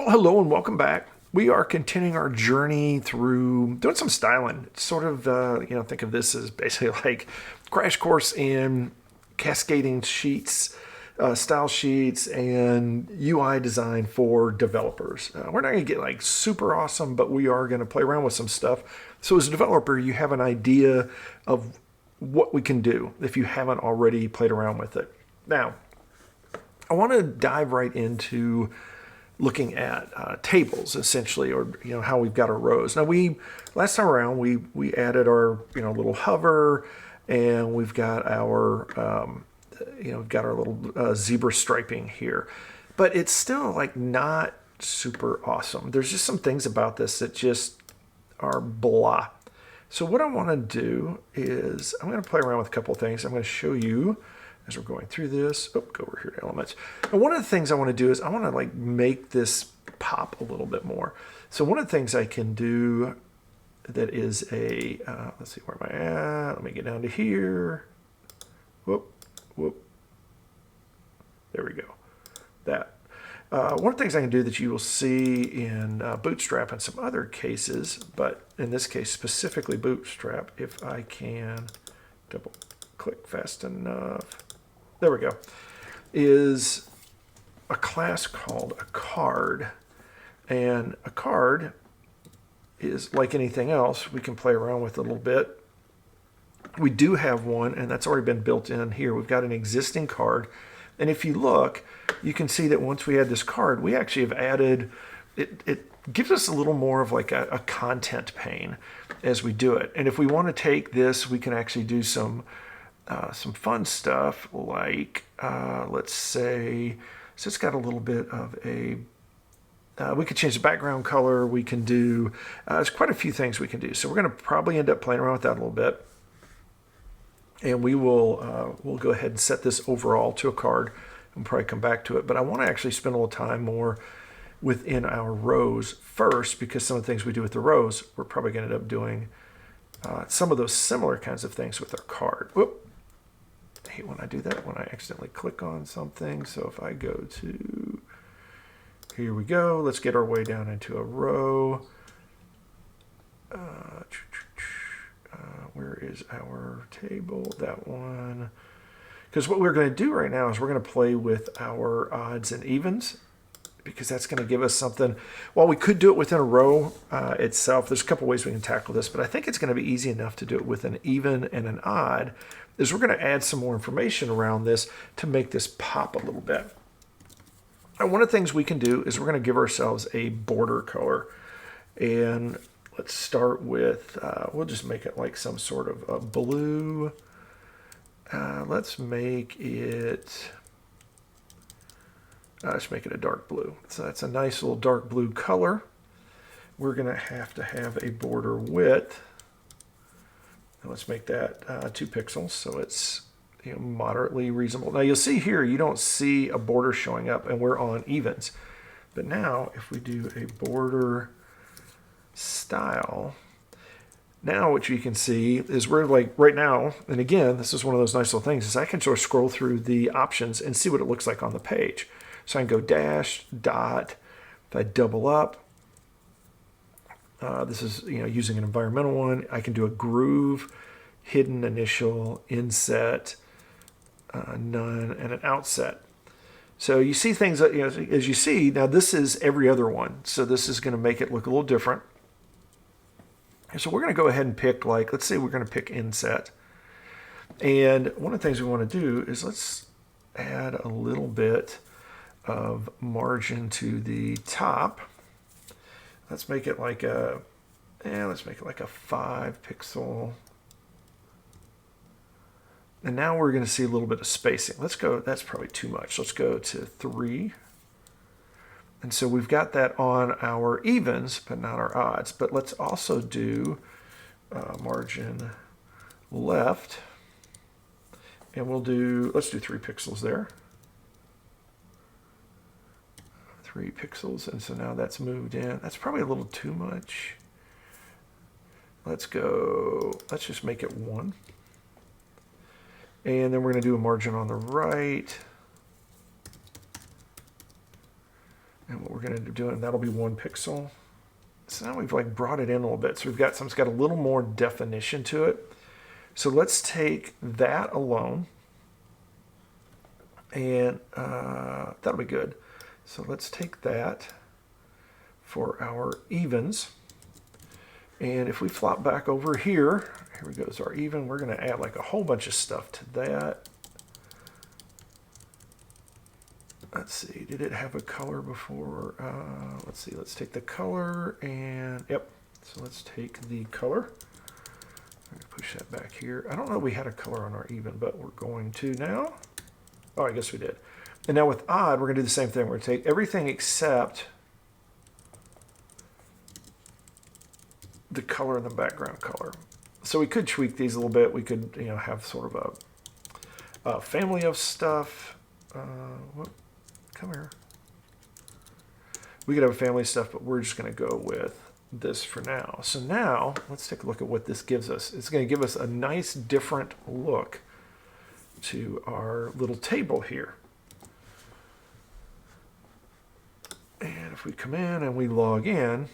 Well, hello and welcome back. We are continuing our journey through doing some styling. It's sort of, think of this as basically like crash course in cascading sheets, style sheets, and UI design for developers. We're not going to get like super awesome, but we are going to play around with some stuff. So as a developer, you have an idea of what we can do if you haven't already played around with it. Now, I want to dive right into looking at tables essentially, or how we've got our rows. Now last time around we added our little hover, and we've got our we've got our little zebra striping here, but it's still like not super awesome. There's just some things about this that just are blah. So what I want to do is I'm going to play around with a couple of things. I'm going to show you as we're going through this. Go over here to elements. And one of the things I want to do is I want to like make this pop a little bit more. So one of the things I can do that is a, let's see, where am I at? Let me get down to here. Whoop. There we go. That. One of the things I can do that you will see in Bootstrap and some other cases, but in this case specifically Bootstrap, if I can double click fast enough, there we go, is a class called a card. And a card is like anything else. We can play around with it a little bit. We do have one, and that's already been built in here. We've got an existing card. And if you look, you can see that once we add this card, we actually have added, it gives us a little more of like a content pane as we do it. And if we want to take this, we can actually do some fun stuff like, let's say, so it's got a little bit of a, we could change the background color. We can do, there's quite a few things we can do. So we're going to probably end up playing around with that a little bit. And we will, we'll go ahead and set this overall to a card and probably come back to it. But I want to actually spend a little time more within our rows first, because some of the things we do with the rows, we're probably going to end up doing some of those similar kinds of things with our card. Whoop. I hate when I do that, when I accidentally click on something. So if I go to, here we go, let's get our way down into a row. Where is our table? That one. Because what we're going to do right now is we're going to play with our odds and evens, because that's going to give us something. While we could do it within a row itself, there's a couple ways we can tackle this, but I think it's going to be easy enough to do it with an even and an odd, is we're going to add some more information around this to make this pop a little bit. And one of the things we can do is we're going to give ourselves a border color. And let's start with, we'll just make it like some sort of a blue. Let's make it a dark blue. So that's a nice little dark blue color. We're going to have a border width. And let's make that 2 pixels, so it's moderately reasonable. Now you'll see here, you don't see a border showing up, and we're on evens. But now if we do a border style, now what you can see is we're like right now, and again, this is one of those nice little things, is I can sort of scroll through the options and see what it looks like on the page. So I can go dash, dot, if I double up, this is using an environmental one. I can do a groove, hidden initial, inset, none, and an outset. So you see things that, as you see, now this is every other one. So this is going to make it look a little different. So we're going to go ahead and pick, like, let's say we're going to pick inset. And one of the things we want to do is let's add a little bit of margin to the top. Let's make it like a, let's make it like a 5 pixel. And now we're going to see a little bit of spacing. Let's go, that's probably too much. Let's go to 3. And so we've got that on our evens, but not our odds. But let's also do margin left. And we'll do, let's do 3 pixels there. 3 pixels, and so now that's moved in. That's probably a little too much. Let's just make it 1. And then we're going to do a margin on the right. And what we're we're going to do it, and that'll be 1 pixel. So now we've like brought it in a little bit. So we've got something's got a little more definition to it. So let's take that alone, and that'll be good. So let's take that for our evens. And if we flop back over here, here we go, is our even. We're going to add like a whole bunch of stuff to that. Let's see, did it have a color before? Let's see, let's take the color and, yep. So let's take the color. I'm going to push that back here. I don't know if we had a color on our even, but we're going to now. Oh, I guess we did. And now with odd, we're going to do the same thing. We're going to take everything except the color and the background color. So we could tweak these a little bit. We could, you know, have sort of a family of stuff. Come here. We could have a family of stuff, but we're just going to go with this for now. So now let's take a look at what this gives us. It's going to give us a nice different look to our little table here. And if we come in and we log in,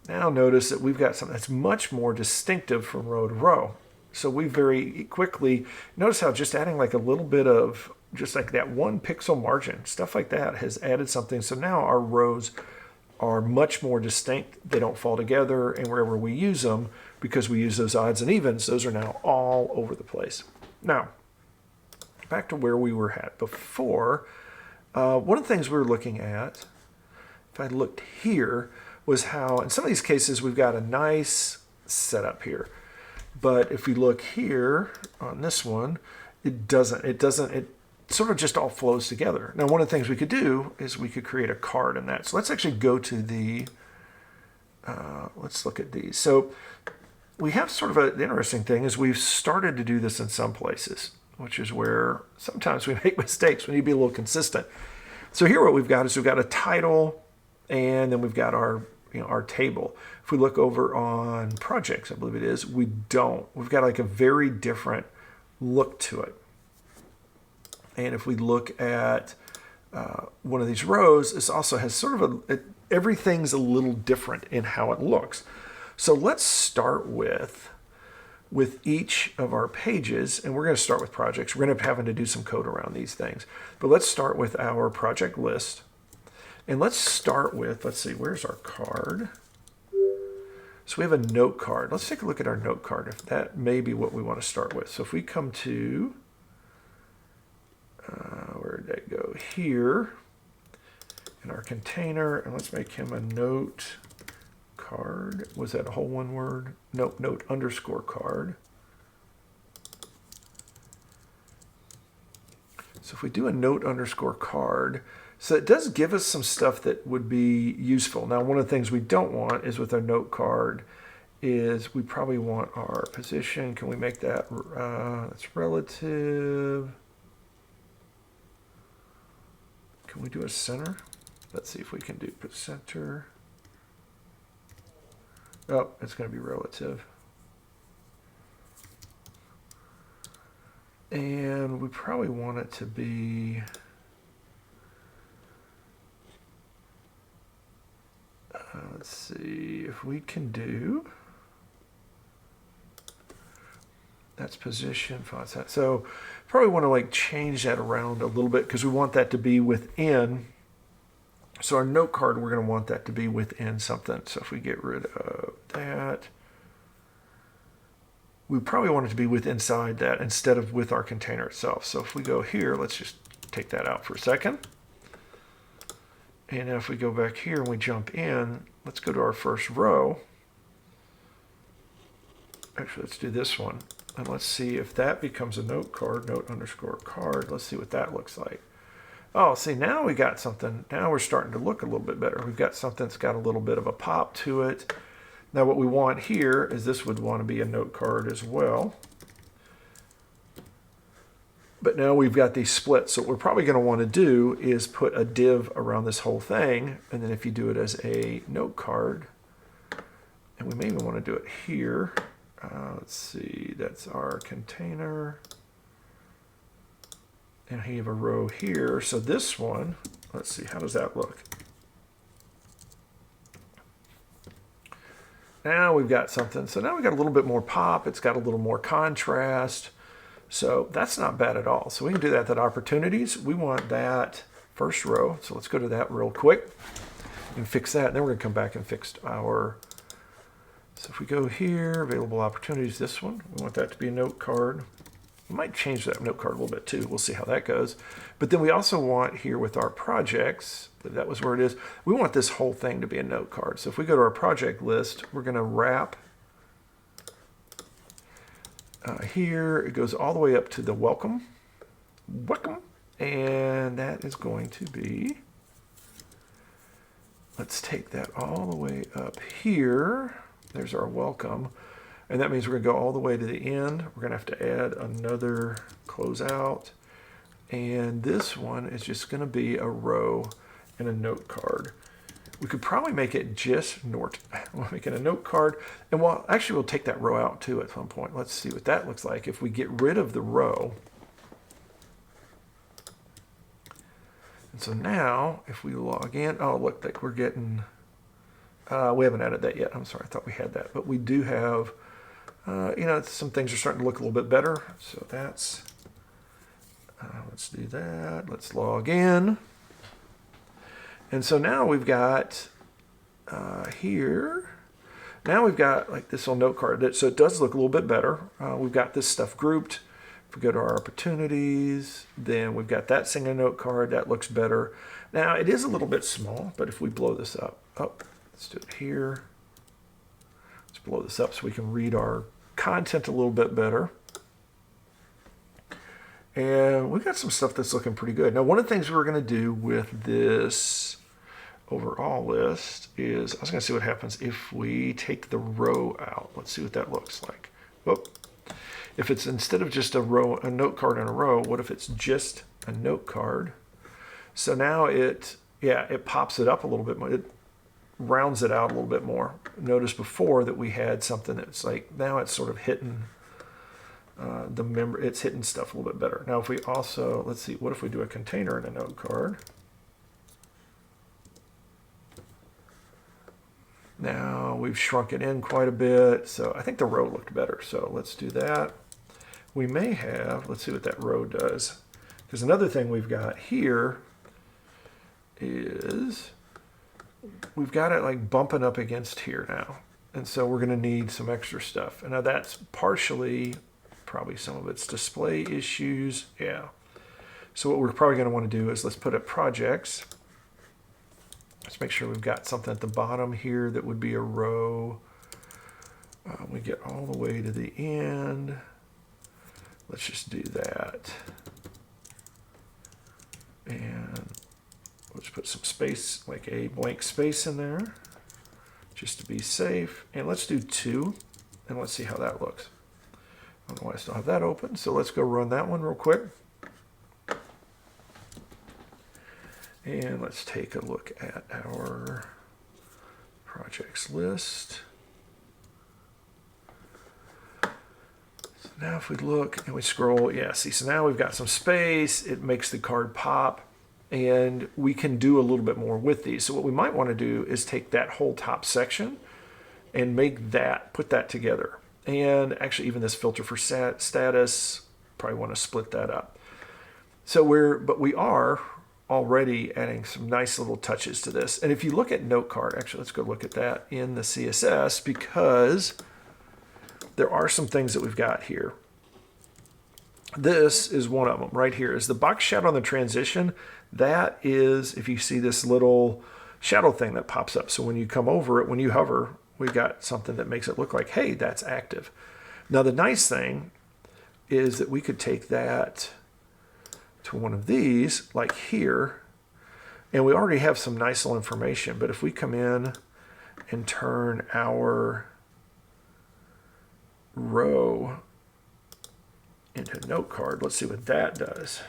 now notice that we've got something that's much more distinctive from row to row. So we very quickly, notice how just adding like a little bit of, just like that 1 pixel margin, stuff like that has added something. So now our rows are much more distinct. They don't fall together, and wherever we use them, because we use those odds and evens, those are now all over the place. Now, back to where we were at before. One of the things we were looking at, if I looked here, was how in some of these cases we've got a nice setup here. But if we look here on this one, it sort of just all flows together. Now, one of the things we could do is we could create a card in that. So let's actually go to the, let's look at these. So we have sort of an interesting thing is we've started to do this in some places, which is where sometimes we make mistakes. We need to be a little consistent. So here what we've got is we've got a title, and then we've got our, you know, our table. If we look over on projects, I believe it is, we don't. We've got like a very different look to it. And if we look at one of these rows, this also has sort of everything's a little different in how it looks. So let's start with each of our pages, and we're going to start with projects. We're going to be having to do some code around these things. But let's start with our project list. And let's start with, let's see, where's our card? So we have a note card. Let's take a look at our note card, if that may be what we want to start with. So if we come to, where did that go? Here, in our container, and let's make him a note card. Was that a whole one word? Nope, note underscore card. So if we do a note underscore card, so it does give us some stuff that would be useful. Now, one of the things we don't want is with our note card is we probably want our position. Can we make that, that's relative. Can we do a center? Let's see if we can do center. Oh, it's going to be relative. And we probably want it to be, let's see if we can do, that's position, font. So probably want to like change that around a little bit because we want that to be within. So our note card, we're going to want that to be within something. So if we get rid of that, we probably want it to be with inside that instead of with our container itself. So if we go here, let's just take that out for a second. And if we go back here and we jump in, let's go to our first row. Actually, let's do this one. And let's see if that becomes a note card, note underscore card. Let's see what that looks like. Oh, see, now we got something. Now we're starting to look a little bit better. We've got something that's got a little bit of a pop to it. Now what we want here is this would want to be a note card as well. But now we've got these splits. So what we're probably going to want to do is put a div around this whole thing. And then if you do it as a note card, and we may even want to do it here. Let's see, that's our container. And we have a row here. So this one, let's see, how does that look? Now we've got something. So now we've got a little bit more pop. It's got a little more contrast. So that's not bad at all. So we can do that. That opportunities, we want that first row. So let's go to that real quick and fix that. And then we're going to come back and fix our. So if we go here, available opportunities, this one, we want that to be a note card. We might change that note card a little bit too. We'll see how that goes. But then we also want here with our projects, that was where it is, we want this whole thing to be a note card. So if we go to our project list, we're going to wrap here. It goes all the way up to the welcome. And that is going to be, let's take that all the way up here. There's our welcome. And that means we're going to go all the way to the end. We're going to have to add another closeout. And this one is just going to be a row and a note card. We could probably make it just We'll make it a note card. And actually we'll take that row out too at some point. Let's see what that looks like. If we get rid of the row. And so now if we log in, oh, look, like we're getting, we haven't added that yet. I'm sorry, I thought we had that. But we do have, you know, some things are starting to look a little bit better. So that's, let's do that. Let's log in. And so now we've got here, now we've got like this little note card. So it does look a little bit better. We've got this stuff grouped. If we go to our opportunities, then we've got that single note card. That looks better. Now it is a little bit small, but if we blow this up, let's do it here. Let's blow this up so we can read our content a little bit better. And we've got some stuff that's looking pretty good. Now, one of the things we're going to do with this overall list is, I was going to see what happens if we take the row out. Let's see what that looks like. Whoop. If it's instead of just a row, a note card in a row, what if it's just a note card? So now it pops it up a little bit more. It rounds it out a little bit more. Notice before that we had something that's like, now it's sort of hitting it's hitting stuff a little bit better. Now if we also, let's see, what if we do a container in a note card? Now we've shrunk it in quite a bit, so I think the row looked better. So let's do that. We may have, let's see what that row does. Because another thing we've got here is we've got it like bumping up against here now. And so we're going to need some extra stuff. And now that's partially, probably some of it's display issues. Yeah. So what we're probably going to want to do is let's put up projects. Let's make sure we've got something at the bottom here that would be a row. We get all the way to the end. Let's just do that. And let's put some space, like a blank space in there, just to be safe. And let's do 2, and let's see how that looks. I don't know why I still have that open, so let's go run that one real quick. And let's take a look at our projects list. So now if we look and we scroll, yeah, see, so now we've got some space. It makes the card pop, and we can do a little bit more with these. So what we might want to do is take that whole top section and make that, put that together. And actually even this filter for status, probably want to split that up. So we are already adding some nice little touches to this. And if you look at note card, actually let's go look at that in the CSS, because there are some things that we've got here. This is one of them right here, is the box shadow on the transition. That is, if you see this little shadow thing that pops up. So when you come over it, when you hover, we've got something that makes it look like, hey, that's active. Now the nice thing is that we could take that to one of these, like here, and we already have some nice little information. But if we come in and turn our row into a note card, let's see what that does.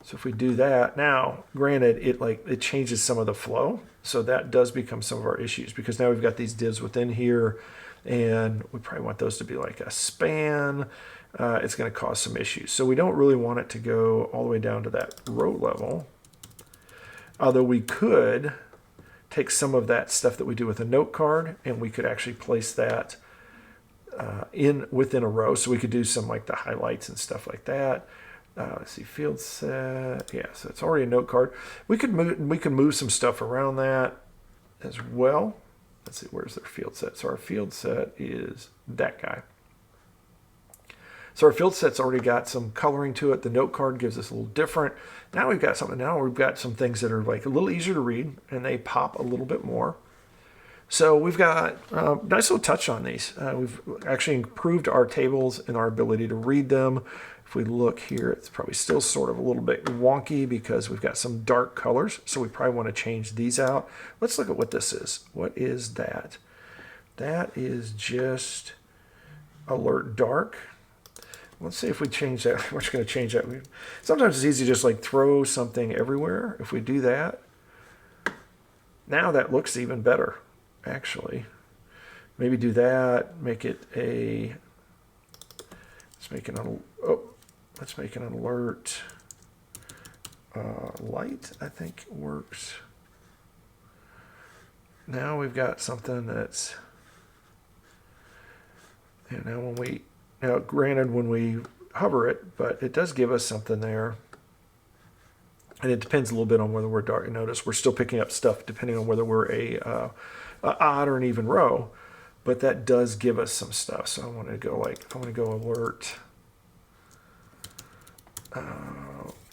So if we do that, now granted it changes some of the flow, so that does become some of our issues, because now we've got these divs within here, and we probably want those to be like a span. It's going to cause some issues. So we don't really want it to go all the way down to that row level. Although we could take some of that stuff that we do with a note card, and we could actually place that within a row. So we could do some like the highlights and stuff like that. Let's see, field set. Yeah, so it's already a note card. We could move some stuff around that as well. Let's see, where's their field set? So our field set is that guy. So our field set's already got some coloring to it. The note card gives us a little different. Now we've got something. Now we've got some things that are like a little easier to read, and they pop a little bit more. So we've got a nice little touch on these. We've actually improved our tables and our ability to read them. If we look here, it's probably still sort of a little bit wonky because we've got some dark colors. So we probably want to change these out. Let's look at what this is. What is that? That is just alert dark. Let's see if we change that. We're just going to change that. Sometimes it's easy to just like throw something everywhere. If we do that, now that looks even better, actually. Maybe do that. Make it a. Let's make an alert light. I think works. Now we've got something that's. And now granted, when we hover it, but it does give us something there. And it depends a little bit on whether we're dark. Notice we're still picking up stuff depending on whether we're a odd or an even row. But that does give us some stuff. So I want to go alert,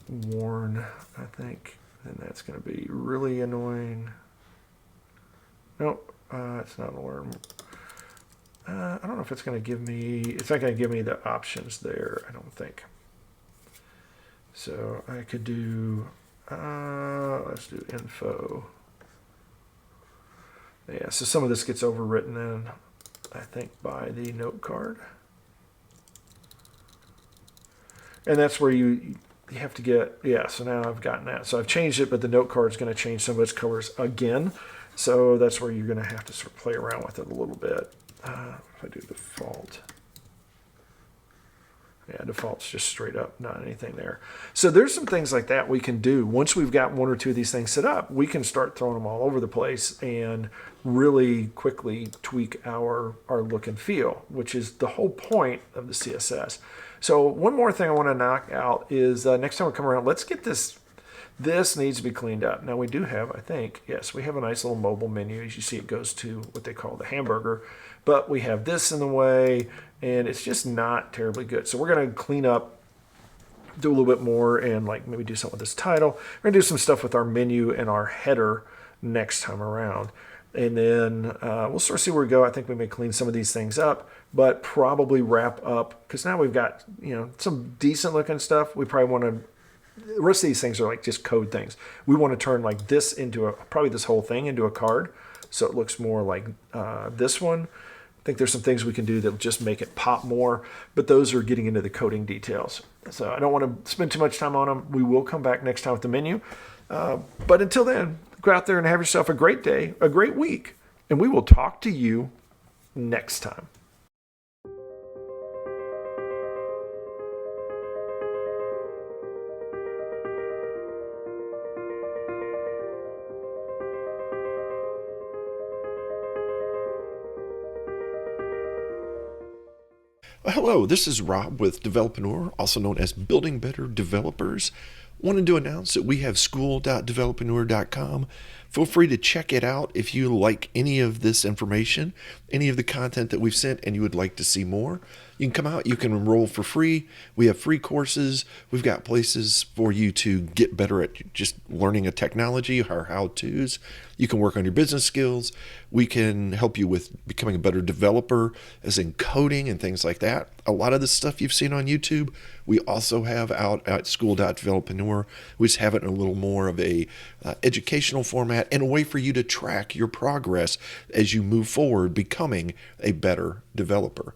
warn, I think. And that's going to be really annoying. Nope, it's not an alarm. I don't know if it's going to give me, it's not going to give me the options there, I don't think. So I could do, let's do info. Yeah, so some of this gets overwritten then, I think, by the note card. And that's where you have to get, yeah, so now I've gotten that. So I've changed it, but the note card is going to change some of its colors again. So that's where you're going to have to sort of play around with it a little bit. If I do default, yeah, default's just straight up, not anything there. So there's some things like that we can do. Once we've got one or two of these things set up, we can start throwing them all over the place and really quickly tweak our look and feel, which is the whole point of the CSS. So one more thing I want to knock out is next time we come around, let's get this. This needs to be cleaned up. Now we do have, I think, yes, we have a nice little mobile menu. As you see, it goes to what they call the hamburger, but we have this in the way, and it's just not terribly good. So we're going to clean up, do a little bit more, and like maybe do something with this title. We're going to do some stuff with our menu and our header next time around. And then we'll sort of see where we go. I think we may clean some of these things up, but probably wrap up, because now we've got, you know, some decent looking stuff. We probably want to, the rest of these things are like just code things. We want to turn like this into probably this whole thing into a card, so it looks more like this one. I think there's some things we can do that'll just make it pop more, but those are getting into the coding details. So I don't want to spend too much time on them. We will come back next time with the menu. But until then, go out there and have yourself a great day, a great week, and we will talk to you next time. Hello, this is Rob with Developreneur, also known as Building Better Developers. Wanted to announce that we have school.developreneur.com. Feel free to check it out if you like any of this information, any of the content that we've sent, and you would like to see more. You can come out, you can enroll for free. We have free courses. We've got places for you to get better at just learning a technology, our how-tos. You can work on your business skills. We can help you with becoming a better developer, as in coding and things like that. A lot of the stuff you've seen on YouTube, we also have out at school.developreneur. We just have it in a little more of a educational format and a way for you to track your progress as you move forward becoming a better developer.